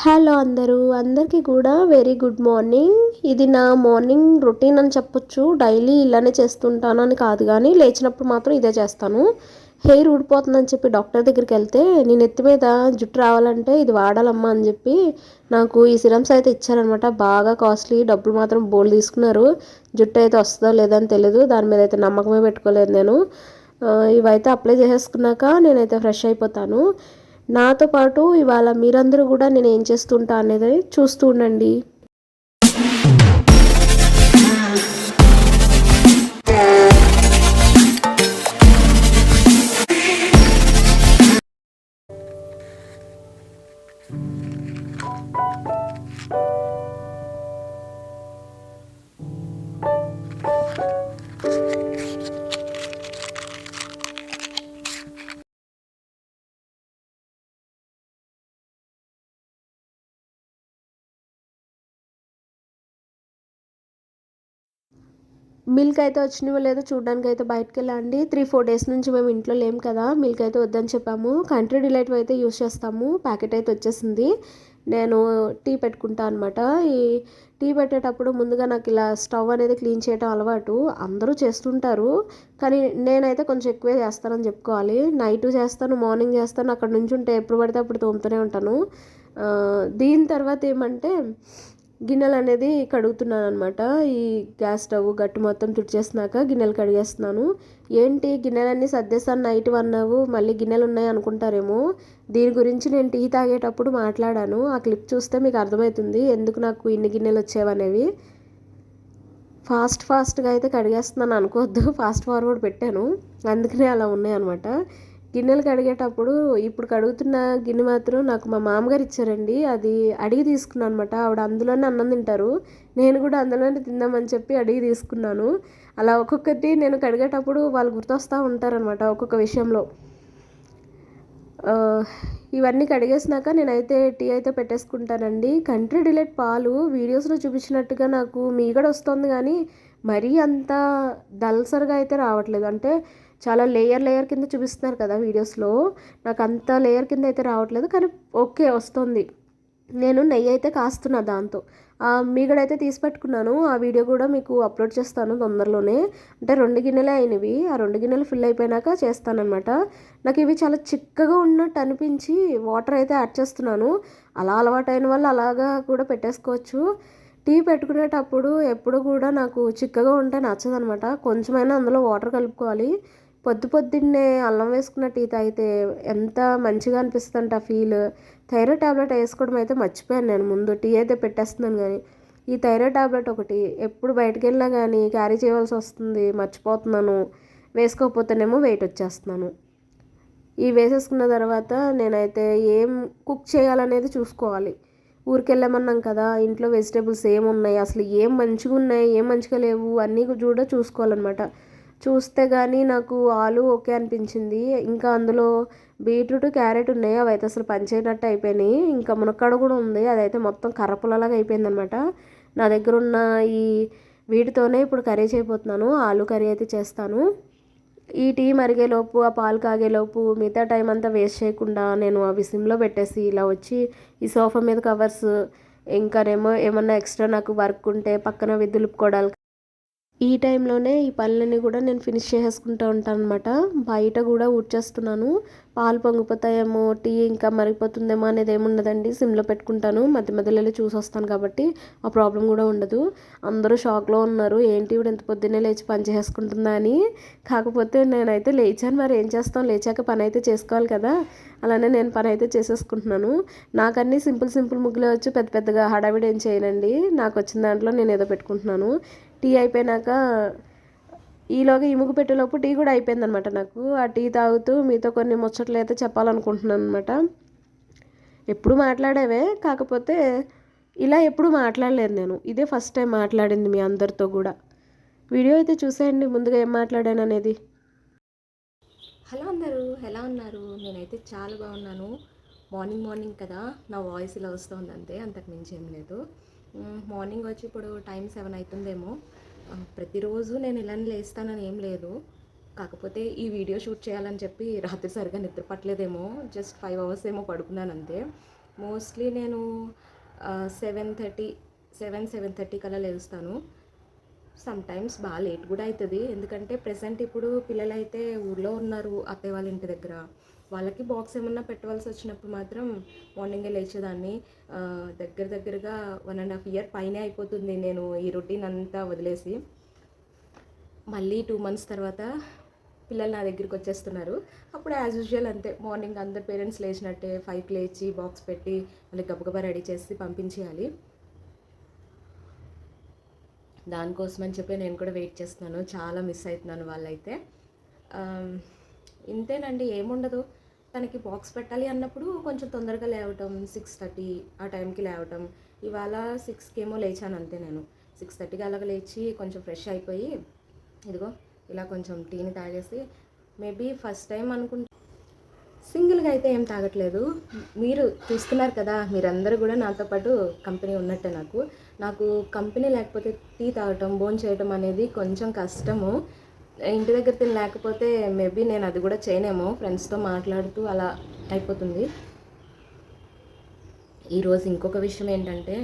Hello అందరికీ కూడా very good morning. ఇది నా మార్నింగ్ రొటీన్ అని చెప్పొచ్చు. డైలీ ఇలానే చేస్తుంటాను అని కాదు, కానీ లేచినప్పుడు మాత్రం ఇదే చేస్తాను. హెయిర్ ఊడిపోతుందని చెప్పి డాక్టర్ దగ్గరికి వెళ్తే నేను ఎత్తి మీద జుట్టు రావాలంటే ఇది వాడాలమ్మా అని చెప్పి నాకు ఈ సిరమ్స్ అయితే ఇచ్చారనమాట. బాగా కాస్ట్లీ, డబ్బులు మాత్రం బోల్డ్ తీసుకున్నారు. జుట్టు అయితే వస్తుందో లేదని తెలియదు, దాని మీద అయితే నమ్మకమే పెట్టుకోలేదు నేను. ఇవైతే అప్లై చేసేసుకున్నాక నేనైతే ఫ్రెష్ అయిపోతాను. నాతో పాటు ఇవాళ మీరందరూ కూడా నేను ఏం చేస్తుంటా అనేది చూస్తూ ఉండండి. మిల్క్ అయితే వచ్చినవో లేదో చూడడానికి అయితే బయటకు వెళ్ళండి. 3-4 డేస్ నుంచి మేము ఇంట్లో లేము కదా, మిల్క్ అయితే వద్దని చెప్పాము. కంట్రీ డిలైట్ అయితే యూస్ చేస్తాము. ప్యాకెట్ అయితే వచ్చేసింది. నేను టీ పెట్టుకుంటా అనమాట. ఈ టీ పెట్టేటప్పుడు ముందుగా నాకు ఇలా స్టవ్ అనేది క్లీన్ చేయడం అలవాటు. అందరూ చేస్తుంటారు, కానీ నేనైతే కొంచెం ఎక్కువే చేస్తానని చెప్పుకోవాలి. నైట్ చేస్తాను, మార్నింగ్ చేస్తాను, అక్కడ నుంచి ఉంటే ఎప్పుడు పడితే అప్పుడు తోముతూనే ఉంటాను. దీని తర్వాత ఏమంటే గిన్నెలు అనేది కడుగుతున్నాను అనమాట. ఈ గ్యాస్ స్టవ్ గట్టు మొత్తం తుడిచేసినాక గిన్నెలు కడిగేస్తున్నాను. ఏంటి గిన్నెలన్నీ సర్దేశాను నైట్ అన్నావు, మళ్ళీ గిన్నెలు ఉన్నాయి అనుకుంటారేమో. దీని గురించి నేను టీ తాగేటప్పుడు మాట్లాడాను. ఆ క్లిప్ చూస్తే మీకు అర్థమవుతుంది ఎందుకు నాకు ఇన్ని గిన్నెలు వచ్చేవనేవి. ఫాస్ట్గా అయితే కడిగేస్తున్నాను అనుకోవద్దు, ఫాస్ట్ ఫార్వర్డ్ పెట్టాను, అందుకనే అలా ఉన్నాయన్నమాట. గిన్నెలు కడిగేటప్పుడు ఇప్పుడు కడుగుతున్న గిన్నె మాత్రం నాకు మా మామగారు ఇచ్చారండి. అది అడిగి తీసుకున్నాను అనమాట. ఆవిడ అందులోనే అన్నం తింటారు, నేను కూడా అందులోనే తిందామని చెప్పి అడిగి తీసుకున్నాను. అలా ఒక్కొక్కటి నేను కడిగేటప్పుడు వాళ్ళు గుర్తొస్తూ ఉంటారనమాట ఒక్కొక్క విషయంలో. ఇవన్నీ కడిగేసినాక నేనైతే టీ అయితే పెట్టేసుకుంటానండి. కంట్రీ డిలైట్ పాలు వీడియోస్లో చూపించినట్టుగా నాకు మీగడ వస్తుంది, కానీ మరీ అంత దల్సర్గా అయితే రావట్లేదు. అంటే చాలా లేయర్ కింద చూపిస్తున్నారు కదా వీడియోస్లో, నాకు అంత లేయర్ కింద అయితే రావట్లేదు, కానీ ఓకే వస్తుంది. నేను నెయ్యి అయితే కాస్తున్నా దాంతో. మీగడైతే తీసి పెట్టుకున్నాను, ఆ వీడియో కూడా మీకు అప్లోడ్ చేస్తాను తొందరలోనే. అంటే 2 గిన్నెలే అయినవి, ఆ 2 గిన్నెలు ఫిల్ అయిపోయినాక చేస్తానన్నమాట. నాకు ఇవి చాలా చిక్కగా ఉన్నట్టు అనిపించి వాటర్ అయితే యాడ్ చేస్తున్నాను. అలా అలవాటైన వాళ్ళు అలాగా కూడా పెట్టేసుకోవచ్చు. టీ పెట్టుకునేటప్పుడు ఎప్పుడు కూడా నాకు చిక్కగా ఉంటే నచ్చదనమాట. కొంచెమైనా అందులో వాటర్ కలుపుకోవాలి. పొద్దున్నే అల్లం వేసుకున్న టీ తాగితే ఎంత మంచిగా అనిపిస్తుందంటే ఆ ఫీల్. థైరాయిడ్ ట్యాబ్లెట్ వేసుకోవడం అయితే మర్చిపోయాను నేను. ముందు టీ అయితే పెట్టేస్తున్నాను, కానీ ఈ థైరాయిడ్ ట్యాబ్లెట్ ఒకటి ఎప్పుడు బయటకు వెళ్ళినా కానీ క్యారీ చేయవలసి వస్తుంది, మర్చిపోతున్నాను. వేసుకోకపోతేనేమో వెయిట్ వచ్చేస్తున్నాను. ఈ వేసేసుకున్న తర్వాత నేనైతే ఏం కుక్ చేయాలనేది చూసుకోవాలి. ఊరికెళ్ళమన్నాం కదా, ఇంట్లో వెజిటేబుల్స్ ఏమున్నాయి, అసలు ఏం మంచిగా ఉన్నాయి, ఏం మంచిగా లేవు అన్నీ కూడా చూసుకోవాలన్నమాట. చూస్తే కానీ నాకు ఆలు ఓకే అనిపించింది. ఇంకా అందులో బీట్రూట్, క్యారెట్ ఉన్నాయి, అవి అయితే అసలు పనిచేయనట్టు అయిపోయినాయి. ఇంకా మునక్కాడ కూడా ఉంది, అదైతే మొత్తం కర్రపుల్లలాగా అయిపోయిందనమాట. నా దగ్గర ఉన్న ఈ వీటితోనే ఇప్పుడు కర్రీ చేయబోతున్నాను. ఆలు కర్రీ అయితే చేస్తాను. ఈ టీ మరిగేలోపు, ఆ పాలు కాగేలోపు మిగతా టైం అంతా వేస్ట్ చేయకుండా నేను అవి సిమ్లో పెట్టేసి ఇలా వచ్చి ఈ సోఫా మీద కవర్స్, ఇంకానేమో ఏమన్నా ఎక్స్ట్రా నాకు వర్క్ ఉంటే పక్కన దులుపుకోవడాలు, ఈ టైంలోనే ఈ పనులన్నీ కూడా నేను ఫినిష్ చేసేసుకుంటూ ఉంటాను అనమాట. బయట కూడా ఊడ్చేస్తున్నాను. పాలు పొంగిపోతాయేమో, టీ ఇంకా మరిగిపోతుందేమో అనేది ఏముండదండి, సిమ్లో పెట్టుకుంటాను. మధ్యలో వెళ్ళి చూసి వస్తాను కాబట్టి ఆ ప్రాబ్లం కూడా ఉండదు. అందరూ షాక్లో ఉన్నారు, ఏంటి ఇప్పుడు ఇంత పొద్దున్నే లేచి పని చేసుకుంటుందా అని. కాకపోతే నేనైతే లేచాను, మరి ఏం చేస్తాం, లేచాక పని అయితే చేసుకోవాలి కదా. అలానే నేను పని అయితే చేసేసుకుంటున్నాను. నాకన్నీ సింపుల్ ముగ్గులే వచ్చు, పెద్దగా హడావిడి ఏం చేయనండి. నాకు వచ్చిన దాంట్లో నేను ఏదో పెట్టుకుంటున్నాను. టీ అయిపోయినాక ఈలోగా ఇముగు పెట్టేలోపు టీ కూడా అయిపోయిందనమాట నాకు. ఆ టీ తాగుతూ మీతో కొన్ని ముచ్చట్లు అయితే చెప్పాలనుకుంటున్నాను అనమాట. ఎప్పుడు మాట్లాడేవే, కాకపోతే ఇలా ఎప్పుడు మాట్లాడలేదు నేను. ఇదే ఫస్ట్ టైం మాట్లాడింది మీ అందరితో కూడా. వీడియో అయితే చూసేయండి ముందుగా ఏం మాట్లాడాను అనేది. హలో అందరూ, ఎలా ఉన్నారు? నేనైతే చాలా బాగున్నాను. మార్నింగ్ కదా, నా వాయిస్ ఇలా వస్తుంది అంతే, అంతకు మించి ఏం లేదు. మార్నింగ్ వచ్చి ఇప్పుడు టైం 7 అవుతుందేమో. ప్రతిరోజు నేను ఇలానే లేస్తానని ఏం లేదు, కాకపోతే ఈ వీడియో షూట్ చేయాలని చెప్పి రాత్రి సరిగా నిద్ర పట్టలేదేమో, జస్ట్ 5 అవర్స్ ఏమో పడుకున్నాను అంతే. మోస్ట్లీ నేను 7:30 7:30 కల్లా లేస్తాను. సమ్ టైమ్స్ బాగా లేట్ కూడా అవుతుంది. ఎందుకంటే ప్రెసెంట్ ఇప్పుడు పిల్లలైతే ఊర్లో ఉన్నారు అత్తయ్య వాళ్ళ ఇంటి దగ్గర. వాళ్ళకి బాక్స్ ఏమన్నా పెట్టవలసి వచ్చినప్పుడు మాత్రం మార్నింగే లేచేదాన్ని. దగ్గరగా 1.5 ఇయర్ పైనే అయిపోతుంది నేను ఈ రొటీన్ అంతా వదిలేసి. మళ్ళీ 2 మంత్స్ తర్వాత పిల్లలు నా దగ్గరికి వచ్చేస్తున్నారు. అప్పుడు యాజ్ యూజువల్ అంతే, మార్నింగ్ అందరు పేరెంట్స్ లేచినట్టే 5కి లేచి బాక్స్ పెట్టి మళ్ళీ గబగబా రెడీ చేసి పంపించేయాలి. దానికోసమని చెప్పి నేను కూడా వెయిట్ చేస్తున్నాను. చాలా మిస్ అవుతున్నాను వాళ్ళైతే. ఇంతేనండి, ఏముండదు. తనకి బాక్స్ పెట్టాలి అన్నప్పుడు కొంచెం తొందరగా లేవటం, 6:30 ఆ టైంకి లేవటం. ఇవాళ 6కి ఏమో లేచాను అంతే నేను. 6:30కి అలాగ లేచి కొంచెం ఫ్రెష్ అయిపోయి ఇదిగో ఇలా కొంచెం టీని తాగేసి, మేబీ ఫస్ట్ టైం అనుకుంటా సింగిల్గా అయితే ఏం తాగట్లేదు. మీరు చూస్తున్నారు కదా, మీరందరూ కూడా నాతో పాటు కంపెనీ ఉన్నట్టే. నాకు కంపెనీ లేకపోతే టీ తాగటం, భోంచేయటం అనేది కొంచెం కష్టము. ఇంటి దగ్గర తిని లేకపోతే మేబీ నేను అది కూడా చేయనేమో, ఫ్రెండ్స్తో మాట్లాడుతూ అలా అయిపోతుంది. ఈరోజు ఇంకొక విషయం ఏంటంటే,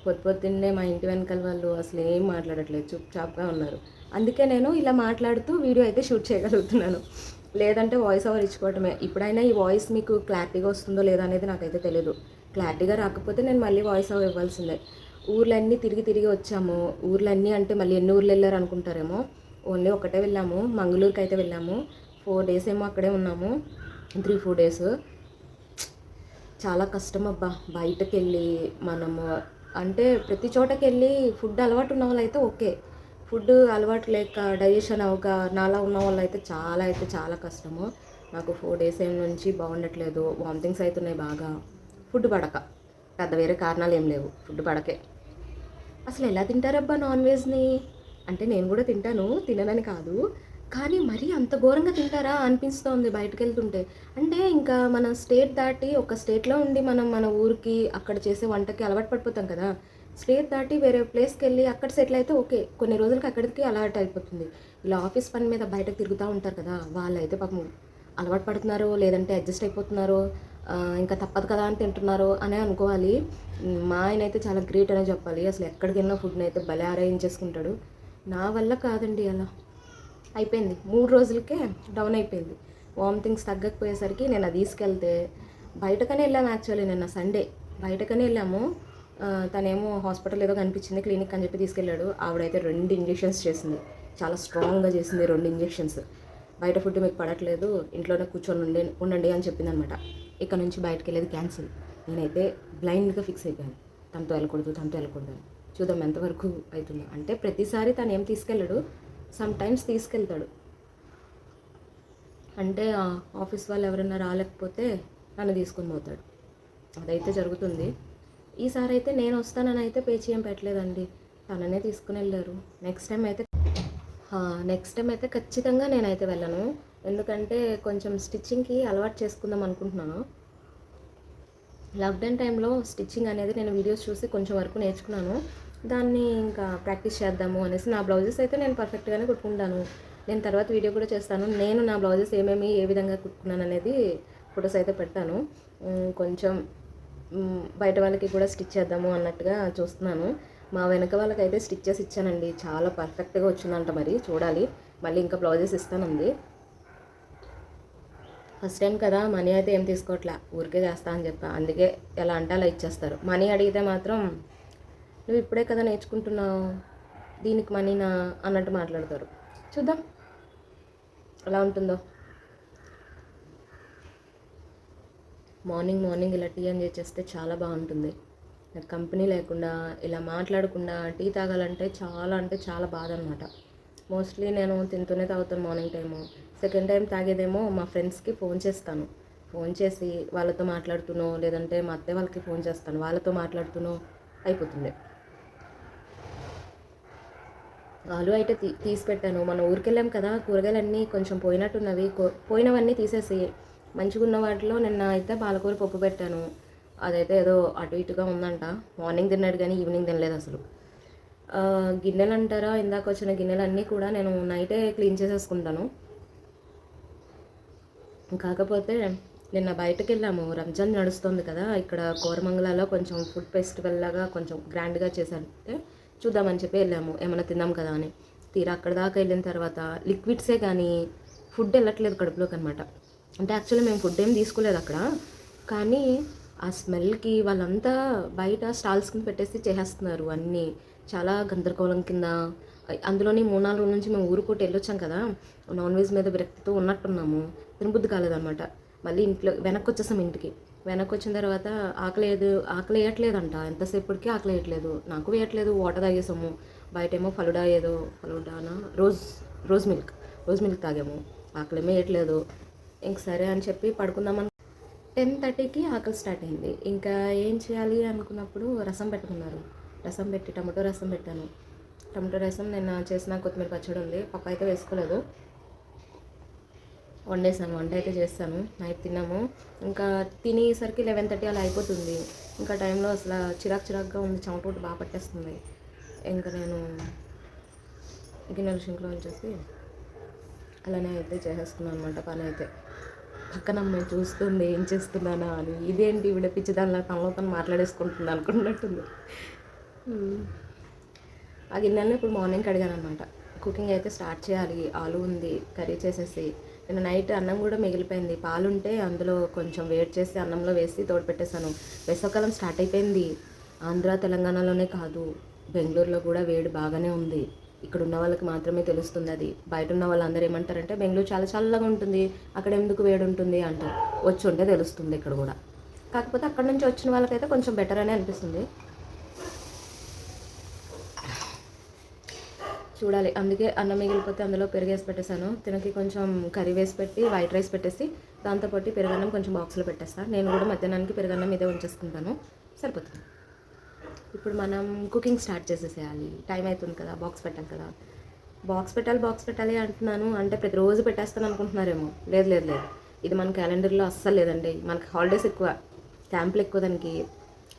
పొద్దున్నే మా ఇంటి వెనకాల వాళ్ళు అసలు ఏం మాట్లాడట్లేదు, చుప్చాప్గా ఉన్నారు. అందుకే నేను ఇలా మాట్లాడుతూ వీడియో అయితే షూట్ చేయగలుగుతున్నాను. లేదంటే వాయిస్ ఓవర్ ఇచ్చుకోవటమే. ఇప్పుడైనా ఈ వాయిస్ మీకు క్లారిటీగా వస్తుందో లేదో అనేది నాకైతే తెలియదు. క్లారిటీగా రాకపోతే నేను మళ్ళీ వాయిస్ ఓవర్ ఇవ్వాల్సిందే. ఊర్లన్నీ తిరిగి వచ్చాము. ఊర్లన్నీ అంటే మళ్ళీ ఎన్ని ఊర్లు వెళ్ళారు అనుకుంటారేమో. ఓన్లీ ఒకటే వెళ్ళాము, మంగళూరుకి అయితే వెళ్ళాము. 4 డేస్ ఏమో అక్కడే ఉన్నాము, 3-4 డేస్. చాలా కష్టం అబ్బా, బయటకు వెళ్ళి మనము అంటే ప్రతి చోటకి వెళ్ళి ఫుడ్ అలవాటు ఉన్న వాళ్ళు అయితే ఓకే. ఫుడ్ అలవాటు లేక డైజెషన్ అవ్వక నాలా ఉన్న వాళ్ళు అయితే చాలా కష్టము. నాకు 4 డేస్ ఏం నుంచి బాగుండట్లేదు, వామిటింగ్స్ అవుతున్నాయి బాగా. ఫుడ్ పడక, పెద్ద వేరే కారణాలు ఏం లేవు, ఫుడ్ పడకే. అసలు ఎలా తింటారబ్బా నాన్ వెజ్ని? అంటే నేను కూడా తింటాను, తిననని కాదు, కానీ మరీ అంత ఘోరంగా తింటారా అనిపిస్తోంది బయటకు వెళ్తుంటే. అంటే ఇంకా మన స్టేట్ దాటి ఒక స్టేట్లో ఉండి మనం మన ఊరికి అక్కడ చేసే వంటకి అలవాటు పడిపోతాం కదా. స్టేట్ దాటి వేరే ప్లేస్కి వెళ్ళి అక్కడ సెటిల్ అయితే ఓకే, కొన్ని రోజులకి అక్కడికి అలవాటు అయిపోతుంది. ఇలా ఆఫీస్ పని మీద బయటకు తిరుగుతూ ఉంటారు కదా, వాళ్ళైతే పాపం అలవాటు పడుతున్నారో లేదంటే అడ్జస్ట్ అయిపోతున్నారో, ఇంకా తప్పదు కదా అని తింటున్నారో అనే అనుకోవాలి. మా ఆయన అయితే చాలా గ్రేట్ అనే చెప్పాలి. అసలు ఎక్కడికి వెళ్ళినా ఫుడ్ని అయితే భలే అరేంజ్ చేసుకుంటాడు. నా వల్ల కాదండి అలా. అయిపోయింది 3 రోజులకే డౌన్ అయిపోయింది. వామిటింగ్స్ తగ్గకపోయేసరికి నేను అది తీసుకెళ్తే బయటకనే వెళ్ళాము. యాక్చువల్లీ నిన్న సండే బయటకనే వెళ్ళాము. తనేమో హాస్పిటల్ ఏదో కనిపించింది, క్లినిక్ అని చెప్పి తీసుకెళ్ళాడు. ఆవిడైతే 2 ఇంజెక్షన్స్ చేసింది, చాలా స్ట్రాంగ్గా చేసింది 2 ఇంజెక్షన్స్. బయట ఫుడ్ మీకు పడట్లేదు, ఇంట్లోనే కూర్చొని ఉండండి అని చెప్పింది అనమాట. ఇక్కడ నుంచి బయటకు వెళ్ళేది క్యాన్సిల్. నేనైతే బ్లైండ్గా ఫిక్స్ అయిపోయాను, తనతో వెళ్ళకూడదు అని. చూద్దాం ఎంతవరకు అవుతుందో. అంటే ప్రతిసారి తను ఏం తీసుకెళ్ళాడు, సమ్ టైమ్స్ తీసుకెళ్తాడు. అంటే ఆఫీస్ వాళ్ళు ఎవరైనా రాలేకపోతే నన్ను తీసుకొని పోతాడు, అదైతే జరుగుతుంది. ఈసారి అయితే నేను వస్తానని అయితే పేచి ఏం పెట్టలేదండి, తననే తీసుకుని వెళ్ళారు. నెక్స్ట్ టైం అయితే ఖచ్చితంగా నేనైతే వెళ్ళను. ఎందుకంటే కొంచెం స్టిచ్చింగ్కి అలవాటు చేసుకుందాం అనుకుంటున్నాను. లాక్డౌన్ టైంలో స్టిచ్చింగ్ అనేది నేను వీడియోస్ చూసి కొంచెం వరకు నేర్చుకున్నాను. దాన్ని ఇంకా ప్రాక్టీస్ చేద్దాము అనేసి, నా బ్లౌజెస్ అయితే నేను పర్ఫెక్ట్గానే కుట్టుకుంటాను. నేను తర్వాత వీడియో కూడా చేస్తాను. నేను నా బ్లౌజెస్ ఏ విధంగా కుట్టుకున్నాను అనేది ఫొటోస్ అయితే పెడతాను. కొంచెం బయట వాళ్ళకి కూడా స్టిచ్ చేద్దాము అన్నట్టుగా చూస్తున్నాను. మా వెనక వాళ్ళకైతే స్టిచ్ చేసి ఇచ్చానండి, చాలా పర్ఫెక్ట్గా వచ్చిందంట. మరి చూడాలి, మళ్ళీ ఇంకా బ్లౌజెస్ ఇస్తానంది. ఫస్ట్ టైం కదా, మనీ అయితే ఏం తీసుకోవట్లే, ఊరికే చేస్తా అని చెప్పా. అందుకే ఎలా అంటే అలా ఇచ్చేస్తారు. మనీ అడిగితే మాత్రం నువ్వు ఇప్పుడే కదా నేర్చుకుంటున్నావు, దీనికి మనీనా అన్నట్టు మాట్లాడతారు. చూద్దాం ఎలా ఉంటుందో. మార్నింగ్ ఇలా టీ అని చేస్తే చాలా బాగుంటుంది. నాకు కంపెనీ లేకుండా ఇలా మాట్లాడకుండా టీ తాగాలంటే చాలా బాధ అనమాట. మోస్ట్లీ నేను తింటూనే తాగుతాను మార్నింగ్ టైము. సెకండ్ టైం తాగేదేమో మా ఫ్రెండ్స్కి ఫోన్ చేస్తాను. ఫోన్ చేసి వాళ్ళతో మాట్లాడుతూనో, లేదంటే మా అత్తయ్య వాళ్ళకి ఫోన్ చేస్తాను, వాళ్ళతో మాట్లాడుతూనో అయిపోతుంది. ఆలు అయితే తీసి పెట్టాను. మన ఊరికి వెళ్ళాం కదా, కూరగాయలన్నీ కొంచెం పోయినవన్నీ తీసేసి మంచిగా ఉన్న వాటిలో నిన్న అయితే పాలకూర పప్పు పెట్టాను. అదైతే ఏదో అటు ఇటుగా ఉందంట. మార్నింగ్ తిన్నాడు కానీ ఈవినింగ్ తినలేదు అసలు. గిన్నెలు అంటారా, ఇందాక వచ్చిన గిన్నెలన్నీ కూడా నేను నైటే క్లీన్ చేసేసుకుంటాను. కాకపోతే నిన్న బయటకు వెళ్ళాము, రంజాన్ నడుస్తుంది కదా, ఇక్కడ కోరమంగళలో కొంచెం ఫుడ్ ఫెస్టివల్ లాగా కొంచెం గ్రాండ్గా చేశారంటే చూద్దామని చెప్పి వెళ్ళాము, ఏమైనా తిందాం కదా అని. తీరా అక్కడ దాకా వెళ్ళిన తర్వాత లిక్విడ్సే కానీ ఫుడ్ వెళ్ళట్లేదు కడుపులోకి అనమాట. అంటే యాక్చువల్లీ మేము ఫుడ్ ఏం తీసుకోలేదు అక్కడ, కానీ ఆ స్మెల్కి వాళ్ళంతా బయట స్టాల్స్ కింద పెట్టేసి చేసేస్తున్నారు అన్నీ. చాలా గందరగోళం కింద. అందులోని 3-4 రోజుల నుంచి మేము ఊరుకోటి వెళ్ళొచ్చాం కదా, నాన్ వెజ్ మీద విరక్తితో ఉన్నట్టున్నాము, తినబుద్ధి కాలేదన్నమాట. మళ్ళీ ఇంట్లో వెనక్కి వచ్చేసాం ఇంటికి. వెనక్కి వచ్చిన తర్వాత ఆకలి వేయట్లేదంట, ఎంతసేపటికి ఆకలి వేయట్లేదు, నాకు వేయట్లేదు. వాటర్ తాగేసాము. బయటేమో ఫలుడానా రోజ్ మిల్క్ తాగాము. ఆకలి వేయట్లేదు. ఇంక సరే అని చెప్పి పడుకుందామని 10:30కి ఆకలి స్టార్ట్ అయింది. ఇంకా ఏం చేయాలి అనుకున్నప్పుడు రసం పెట్టుకున్నారు. రసం పెట్టి టమాటో రసం పెట్టాను. టమాటో రసం నేను చేసిన కొత్తిమీర పచ్చడి ఉంది, పప్పు అయితే వేసుకోలేదు. వండేసాను, వంట అయితే చేస్తాను. నైట్ తిన్నాము. ఇంకా తినేసరికి 11:30 అలా అయిపోతుంది. ఇంకా టైంలో అసలు చిరాకుగా ఉంది, చెమట బాగా పట్టేస్తుంది. ఇంకా నేను గిన్నెల షింక్లో వచ్చేసి అలానే అయితే చేసేస్తున్నాను అనమాట. పని అయితే పక్కన అమ్మాయి చూస్తుంది ఏం చేస్తున్నానా అని. ఇదేంటి ఈవిడ పిచ్చిదానిలా తనలో తను మాట్లాడేసుకుంటుంది అనుకున్నట్టుంది. ఆ గిన్నెలను ఇప్పుడు మార్నింగ్ కడిగాను అనమాట. కుకింగ్ అయితే స్టార్ట్ చేయాలి. ఆలు ఉంది, కర్రీ చేసేసి. నేను నైట్ అన్నం కూడా మిగిలిపోయింది. పాలుంటే అందులో కొంచెం వేడి చేసి అన్నంలో వేసి తోడు పెట్టేశాను. వేసవకాలం స్టార్ట్ అయిపోయింది. ఆంధ్ర తెలంగాణలోనే కాదు, బెంగళూరులో కూడా వేడి బాగానే ఉంది. ఇక్కడ ఉన్న వాళ్ళకి మాత్రమే తెలుస్తుంది అది. బయట ఉన్న వాళ్ళు అందరూ ఏమంటారంటే బెంగళూరు చాలా చల్లగా ఉంటుంది, అక్కడ ఎందుకు వేడి ఉంటుంది అంటారు. వచ్చి ఉంటే తెలుస్తుంది ఇక్కడ కూడా. కాకపోతే అక్కడ నుంచి వచ్చిన వాళ్ళకైతే కొంచెం బెటర్ అనే అనిపిస్తుంది. చూడాలి. అందుకే అన్నం మిగిలిపోతే అందులో పెరుగు వేసి పెట్టేశాను. తినకి కొంచెం కర్రీ వేసి పెట్టి వైట్ రైస్ పెట్టేసి దాంతోపాటు పెరుగన్నం కొంచెం బాక్స్లో పెట్టేస్తాను. నేను కూడా మధ్యాహ్నానికి పెరుగన్నం ఇదే ఉంచేసుకుంటాను, సరిపోతుంది. ఇప్పుడు మనం కుకింగ్ స్టార్ట్ చేసేసేయాలి. టైం అవుతుంది కదా, బాక్స్ పెట్టాలి అంటున్నాను. అంటే ప్రతిరోజు పెట్టేస్తాను అనుకుంటున్నారేమో. లేదు, ఇది మన క్యాలెండర్లో అస్సలు లేదండి. మనకి హాలిడేస్ ఎక్కువ, క్యాంపులు ఎక్కువ దానికి,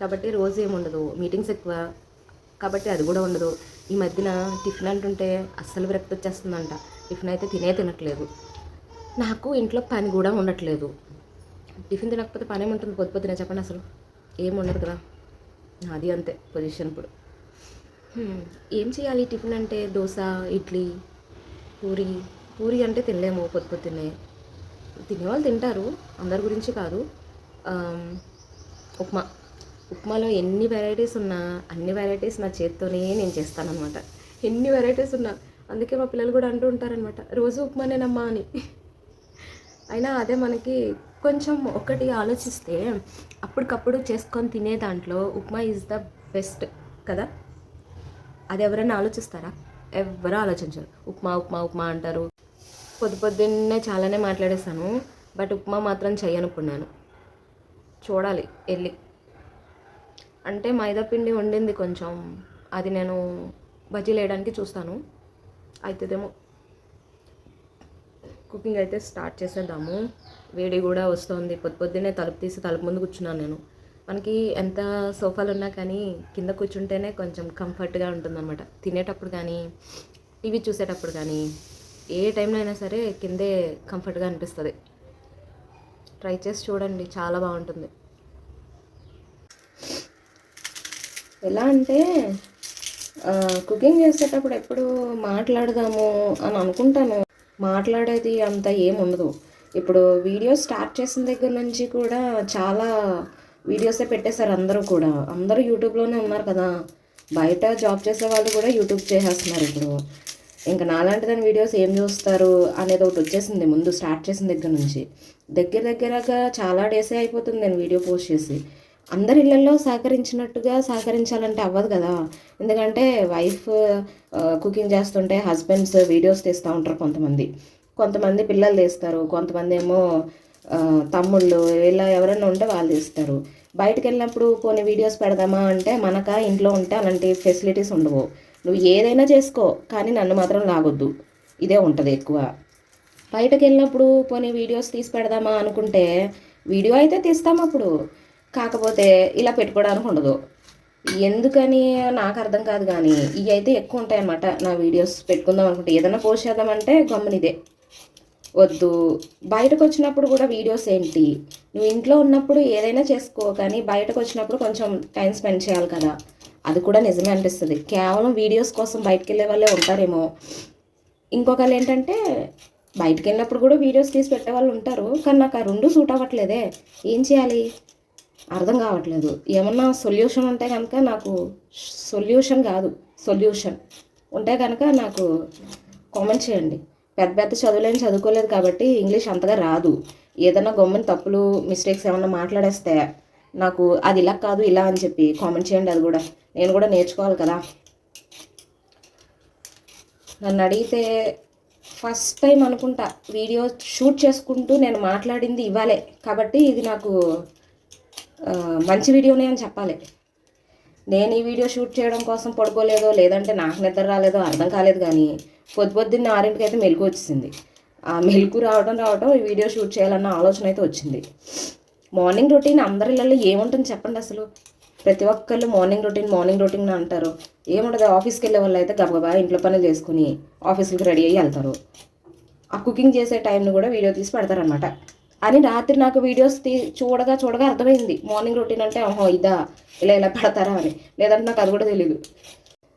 కాబట్టి రోజు ఏముండదు. మీటింగ్స్ ఎక్కువ కాబట్టి అది కూడా ఉండదు. ఈ మధ్యన టిఫిన్ అంటుంటే అస్సలు విరక్తి వచ్చేస్తుందంట. టిఫిన్ అయితే తినట్లేదు. నాకు ఇంట్లో పని కూడా ఉండట్లేదు. టిఫిన్ తినకపోతే పని ఏముంటుంది పొద్దున చెప్పండి. అసలు ఏముండదు కదా. అది అంతే పొజిషన్ ఇప్పుడు. ఏం చేయాలి టిఫిన్ అంటే? దోశ, ఇడ్లీ, పూరి అంటే తినలేము పొద్దున్నే. తినేవాళ్ళు తింటారు, అందరి గురించి కాదు. ఉప్మాలో ఎన్ని వెరైటీస్ ఉన్నా అన్ని వెరైటీస్ నా చేత్తోనే నేను చేస్తానన్నమాట. ఎన్ని వెరైటీస్ ఉన్నా. అందుకే మా పిల్లలు కూడా అంటూ ఉంటారనమాట, రోజు ఉప్మానేనమ్మా అని. అయినా అదే మనకి కొంచెం ఒకటి ఆలోచిస్తే అప్పటికప్పుడు చేసుకొని తినే దాంట్లో ఉప్మా ఈజ్ ద బెస్ట్ కదా. అది ఎవరైనా ఆలోచిస్తారా? ఎవరు ఆలోచించరు. ఉప్మా అంటారు. పొద్దున్నే చాలానే మాట్లాడేస్తాను, బట్ ఉప్మా మాత్రం చెయ్యను ఇప్పుడు నేను. చూడాలి వెళ్ళి. అంటే మైదా పిండి వండింది కొంచెం, అది నేను బజ్జీలు వేయడానికి చూస్తాను, అవుతుందేమో. కుకింగ్ అయితే స్టార్ట్ చేసేద్దాము. వేడి కూడా వస్తుంది. పొద్దున్నే తలుపు తీసి తలుపు ముందు కూర్చున్నాను నేను. మనకి ఎంత సోఫాలు ఉన్నా కానీ కింద కూర్చుంటేనే కొంచెం కంఫర్ట్గా ఉంటుందన్నమాట. తినేటప్పుడు కానీ టీవీ చూసేటప్పుడు కానీ ఏ టైంలో అయినా సరే కిందే కంఫర్ట్గా అనిపిస్తుంది. ట్రై చేసి చూడండి, చాలా బాగుంటుంది. ఎలా అంటే కుకింగ్ చేసేటప్పుడు ఎప్పుడు మాట్లాడదాము అని అనుకుంటాను. మాట్లాడేది అంత ఏముండదు. ఇప్పుడు వీడియో స్టార్ట్ చేసిన దగ్గర నుంచి కూడా చాలా వీడియోసే పెట్టేశారు అందరూ యూట్యూబ్లోనే ఉన్నారు కదా. బయట జాబ్ చేసే వాళ్ళు కూడా యూట్యూబ్ చేసేస్తున్నారు ఇప్పుడు. ఇంకా నాలాంటి దాని వీడియోస్ ఏం చూస్తారు అనేది ఒకటి వచ్చేసింది ముందు స్టార్ట్ చేసిన దగ్గర నుంచి. దగ్గరగా చాలా డేసే అయిపోతుంది నేను వీడియో పోస్ట్ చేసి. అందరి ఇళ్ళల్లో సహకరించాలంటే అవ్వదు కదా. ఎందుకంటే వైఫ్ కుకింగ్ చేస్తుంటే హస్బెండ్స్ వీడియోస్ తీస్తూ ఉంటారు. కొంతమంది పిల్లలు తీస్తారు, కొంతమంది ఏమో తమ్ముళ్ళు ఇలా ఎవరైనా ఉంటే వాళ్ళు తీస్తారు. బయటకు వెళ్ళినప్పుడు కొన్ని వీడియోస్ పెడదామా అంటే మనకా ఇంట్లో ఉంటే అలాంటి ఫెసిలిటీస్ ఉండవు. నువ్వు ఏదైనా చేసుకో కానీ నన్ను మాత్రం లాగొద్దు, ఇదే ఉంటుంది ఎక్కువ. బయటకు వెళ్ళినప్పుడు కొన్ని వీడియోస్ తీసి పెడదామా అనుకుంటే వీడియో అయితే తీస్తాం అప్పుడు, కాకపోతే ఇలా పెట్టుకోవడానికి ఉండదు. ఎందుకని నాకు అర్థం కాదు, కానీ ఇవి అయితే ఎక్కువ ఉంటాయి అన్నమాట. నా వీడియోస్ పెట్టుకుందాం అనుకుంటే ఏదైనా పోస్ట్ చేద్దామంటే గమ్మునిదే. వద్దు. బయటకు వచ్చినప్పుడు కూడా వీడియోస్ ఏంటి, నువ్వు ఇంట్లో ఉన్నప్పుడు ఏదైనా చేసుకో, కానీ బయటకు వచ్చినప్పుడు కొంచెం టైం స్పెండ్ చేయాలి కదా. అది కూడా నిజమే అనిపిస్తుంది. కేవలం వీడియోస్ కోసం బయటకు వెళ్ళే వాళ్ళే ఉంటారేమో. ఇంకొకళ్ళు ఏంటంటే బయటకు వెళ్ళినప్పుడు కూడా వీడియోస్ తీసి పెట్టే వాళ్ళు ఉంటారు, కానీ నాకు ఆ రెండు సూట్ అవ్వట్లేదే. ఏం చేయాలి అర్థం కావట్లేదు. ఏమన్నా సొల్యూషన్ ఉంటే కనుక నాకు, సొల్యూషన్ ఉంటే కనుక నాకు కామెంట్ చేయండి. పెద్ద పెద్ద చదువులేని చదువుకోలేదు కాబట్టి ఇంగ్లీష్ అంతగా రాదు. ఏదైనా గవర్నమెంట్ తప్పులు మిస్టేక్స్ ఏమన్నా మాట్లాడేస్తే నాకు అది ఇలా కాదు ఇలా అని చెప్పి కామెంట్ చేయండి. అది కూడా నేను కూడా నేర్చుకోవాలి కదా. నన్ను అడిగితే ఫస్ట్ టైం అనుకుంటా వీడియో షూట్ చేసుకుంటూ నేను మాట్లాడింది ఇవ్వాలే, కాబట్టి ఇది నాకు మంచి వీడియోనే అని చెప్పాలి. నేను ఈ వీడియో షూట్ చేయడం కోసం పడుకోలేదో, లేదంటే నాకు నిద్ర రాలేదో అర్థం కాలేదు, కానీ పొద్దున్న 6ంటికి అయితే మెలకు వచ్చేసింది. ఆ మెలకు రావడం ఈ వీడియో షూట్ చేయాలన్న ఆలోచన అయితే వచ్చింది. మార్నింగ్ రొటీన్ అందరిళ్ళల్లో ఏముంటుంది చెప్పండి అసలు. ప్రతి ఒక్కళ్ళు మార్నింగ్ రొటీన్ అంటారు. ఏముండదు, ఆఫీస్కి వెళ్ళే వాళ్ళు అయితే గబగబా ఇంట్లో పనులు చేసుకుని ఆఫీస్కి రెడీ అయ్యి వెళ్తారు. ఆ కుకింగ్ చేసే టైంని కూడా వీడియో తీసి పెడతారనమాట. అని రాత్రి నాకు వీడియోస్ చూడగా అర్థమైంది మార్నింగ్ రొటీన్ అంటే ఓహో ఇదా, ఇలా పెడతారా అని. లేదంటే నాకు అది కూడా తెలీదు.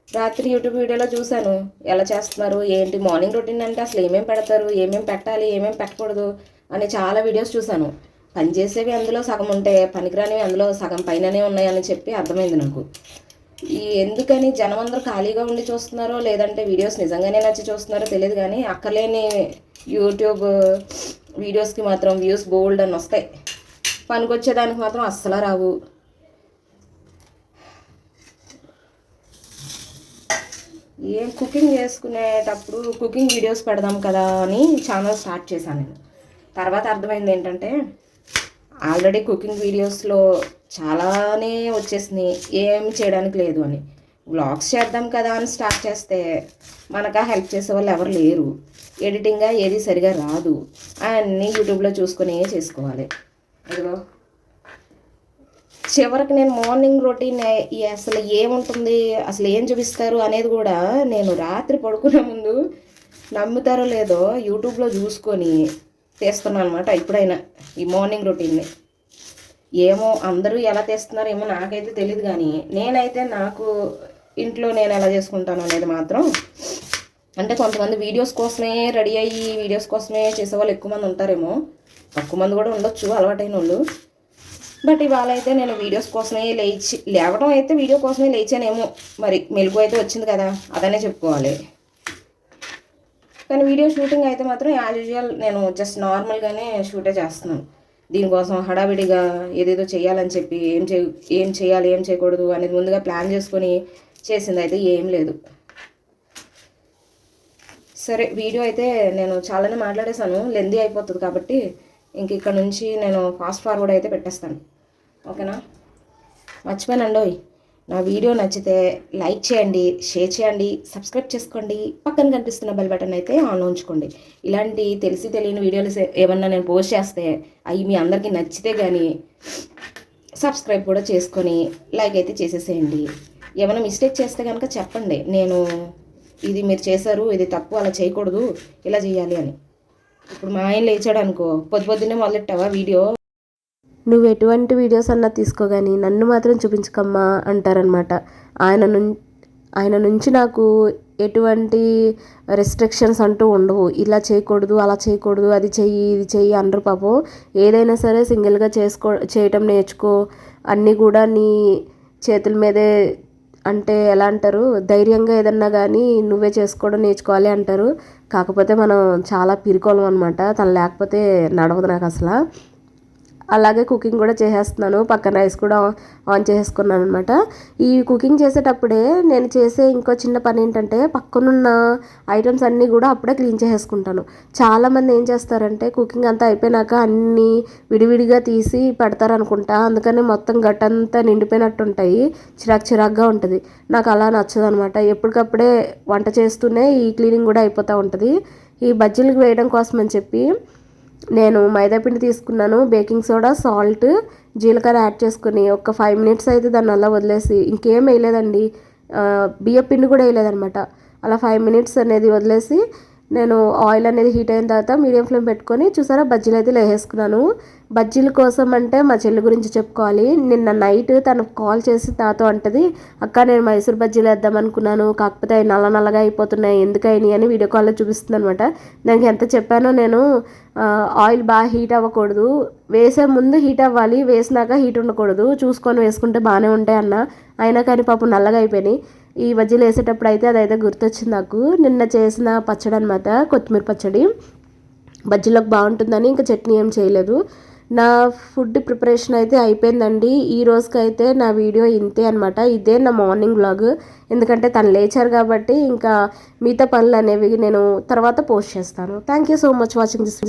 రాత్రి యూట్యూబ్ వీడియోలో చూశాను ఎలా చేస్తున్నారు ఏంటి. మార్నింగ్ రొటీన్ అంటే అసలు ఏమేమి పెడతారు, ఏమేమి పెట్టాలి, ఏమేమి పెట్టకూడదు అని చాలా వీడియోస్ చూశాను. పనిచేసేవి అందులో సగం ఉంటే పనికిరానివి అందులో సగం పైననే ఉన్నాయని చెప్పి అర్థమైంది నాకు. ఎందుకని జనం అందరూ ఖాళీగా ఉండి చూస్తున్నారో, లేదంటే వీడియోస్ నిజంగానే నచ్చి చూస్తున్నారో తెలియదు, కానీ అక్కర్లేని యూట్యూబ్ వీడియోస్కి మాత్రం వ్యూస్ బోల్డ్ అని వస్తాయి, పనికొచ్చేదానికి మాత్రం అస్సలు రావు. ఏం కుకింగ్ చేసుకునేటప్పుడు కుకింగ్ వీడియోస్ పెడదాం కదా అని ఛానల్ స్టార్ట్ చేశాను నేను. తర్వాత అర్థమైంది ఏంటంటే ఆల్రెడీ కుకింగ్ వీడియోస్లో చాలానే వచ్చేసినాయి, ఏం చేయడానికి లేదు అని. వ్లాగ్స్ చేద్దాం కదా అని స్టార్ట్ చేస్తే మనకు హెల్ప్ చేసే వాళ్ళు ఎవరు లేరు. ఎడిటింగ్గా ఏది సరిగా రాదు, అన్నీ యూట్యూబ్లో చూసుకునే చేసుకోవాలి. ఇదిగో చివరికి నేను మార్నింగ్ రొటీన్ అసలు ఏముంటుంది, అసలు ఏం చూపిస్తారు అనేది కూడా నేను రాత్రి పడుకునే ముందు, నమ్ముతారో లేదో, యూట్యూబ్లో చూసుకొని తీస్తున్నాను అనమాట. ఇప్పుడైనా ఈ మార్నింగ్ రొటీన్ని ఏమో అందరూ ఎలా తీస్తున్నారో ఏమో నాకైతే తెలియదు, కానీ నేనైతే నాకు ఇంట్లో నేను ఎలా చేసుకుంటాను అనేది మాత్రం, అంటే కొంతమంది వీడియోస్ కోసమే రెడీ అయ్యి వీడియోస్ కోసమే చేసేవాళ్ళు ఎక్కువ మంది ఉంటారేమో, తక్కువ మంది కూడా ఉండొచ్చు అలవాటైన వాళ్ళు. బట్ ఇవాళ అయితే నేను వీడియోస్ కోసమే లేవడం అయితే వీడియో కోసమే లేచానేమో, మరి మెలుగు అయితే వచ్చింది కదా అదనే చెప్పుకోవాలి. కానీ వీడియో షూటింగ్ అయితే మాత్రం యాజ్ యూజువల్ నేను జస్ట్ నార్మల్గానే షూటే చేస్తున్నాను. దీనికోసం హడావిడిగా ఏదేదో చేయాలని చెప్పి ఏం చేయాలి ఏం చేయకూడదు అనేది ముందుగా ప్లాన్ చేసుకొని చేసింది అయితే ఏం లేదు. సరే, వీడియో అయితే నేను చాలానే మాట్లాడేశాను, లెందీ అయిపోతుంది కాబట్టి ఇంక ఇక్కడ నుంచి నేను ఫాస్ట్ ఫార్వర్డ్ అయితే పెట్టేస్తాను. ఓకేనా? మర్చిపోయానండోయ్, నా వీడియో నచ్చితే లైక్ చేయండి, షేర్ చేయండి, సబ్స్క్రైబ్ చేసుకోండి, పక్కన కనిపిస్తున్న బెల్ బటన్ అయితే ఆన్లో ఉంచుకోండి. ఇలాంటి తెలియని వీడియోలు ఏమన్నా నేను పోస్ట్ చేస్తే అవి మీ అందరికీ నచ్చితే కానీ సబ్స్క్రైబ్ కూడా చేసుకొని లైక్ అయితే చేసేసేయండి. ఏమైనా మిస్టేక్ చేస్తే కనుక చెప్పండి, నేను ఇది మీరు చేశారు, ఇది తప్పు, అలా చేయకూడదు, ఇలా చేయాలి అని. ఇప్పుడు మా ఆయన లేచాడు అనుకో, పొద్దున్నే మొదలెట్టావా వీడియో, నువ్వు ఎటువంటి వీడియోస్ అన్నా తీసుకోగాని నన్ను మాత్రం చూపించకమ్మా అంటారనమాట. ఆయన నుంచి నాకు ఎటువంటి రెస్ట్రిక్షన్స్ అంటూ ఉండవు. ఇలా చేయకూడదు, అలా చేయకూడదు, అది చెయ్యి, ఇది చెయ్యి అనరు పాపం. ఏదైనా సరే సింగిల్గా చేయటం నేర్చుకో, అన్నీ కూడా నీ చేతుల మీదే, అంటే ఎలా అంటారు, ధైర్యంగా ఏదన్నా కానీ నువ్వే చేసుకోవడం నేర్చుకోవాలి అంటారు. కాకపోతే మనం చాలా పిరికోలం అనమాట, తను లేకపోతే నడవదు నాకు అసలు. అలాగే కుకింగ్ కూడా చేసేస్తున్నాను, పక్కన రైస్ కూడా ఆన్ చేసేసుకున్నాను అనమాట. ఈ కుకింగ్ చేసేటప్పుడే నేను చేసే ఇంకో చిన్న పని ఏంటంటే పక్కనున్న ఐటమ్స్ అన్నీ కూడా అప్పుడే క్లీన్ చేసేసుకుంటాను. చాలామంది ఏం చేస్తారంటే కుకింగ్ అంతా అయిపోయినాక అన్నీ విడివిడిగా తీసి పెడతారనుకుంటా, అందుకని మొత్తం గట్టంతా నిండిపోయినట్టు ఉంటాయి, చిరాకుగా ఉంటుంది. నాకు అలా నచ్చదు అనమాట. ఎప్పటికప్పుడే వంట చేస్తూనే ఈ క్లీనింగ్ కూడా అయిపోతూ ఉంటుంది. ఈ బజ్జీలకు వేయడం కోసం అని చెప్పి నేను మైదాపిండి తీసుకున్నాను, బేకింగ్ సోడా, సాల్ట్, జీలకర్ర యాడ్ చేసుకుని ఒక 5 minutes అయితే దాన్ని అలా వదిలేసి, ఇంకేం వేయలేదండి, బియ్యం పిండి కూడా వేయలేదనమాట. అలా 5 minutes అనేది వదిలేసి నేను ఆయిల్ అనేది హీట్ అయిన తర్వాత మీడియం ఫ్లేమ్ పెట్టుకొని చూసారా బజ్జీలు అయితే వేసేసుకున్నాను. బజ్జీల కోసం అంటే మా చెల్లి గురించి చెప్పుకోవాలి. నిన్న నైట్ తనకు కాల్ చేసి నాతో అంటది, అక్క నేను మైసూర్ బజ్జీలు వేద్దాం అనుకున్నాను, కాకపోతే అవి నల్ల నల్లగా అయిపోతున్నాయి, ఎందుకని అని వీడియో కాల్లో చూపిస్తుంది అనమాట. నాకు ఎంత చెప్పానో నేను, ఆయిల్ బాగా హీట్ అవ్వకూడదు, వేసే ముందు హీట్ అవ్వాలి, వేసినాక హీట్ ఉండకూడదు, చూసుకొని వేసుకుంటే బాగానే ఉంటాయి అన్న. అయినా కానీ పాపం నల్లగా అయిపోయినాయి. ఈ బజ్జీలు వేసేటప్పుడు అయితే అదైతే గుర్తొచ్చింది నాకు. నిన్న చేసిన పచ్చడి అనమాట, కొత్తిమీర పచ్చడి. బజ్జీలోకి బాగుంటుందని ఇంకా చట్నీ ఏం చేయలేదు. నా ఫుడ్ ప్రిపరేషన్ అయితే అయిపోయిందండి. ఈ రోజుకైతే నా వీడియో ఇంతే అనమాట. ఇదే నా మార్నింగ్ వ్లాగ్. ఎందుకంటే తను లేచారు కాబట్టి ఇంకా మిగతా పనులు అనేవి నేను తర్వాత పోస్ట్ చేస్తాను. Thank you so much watching this.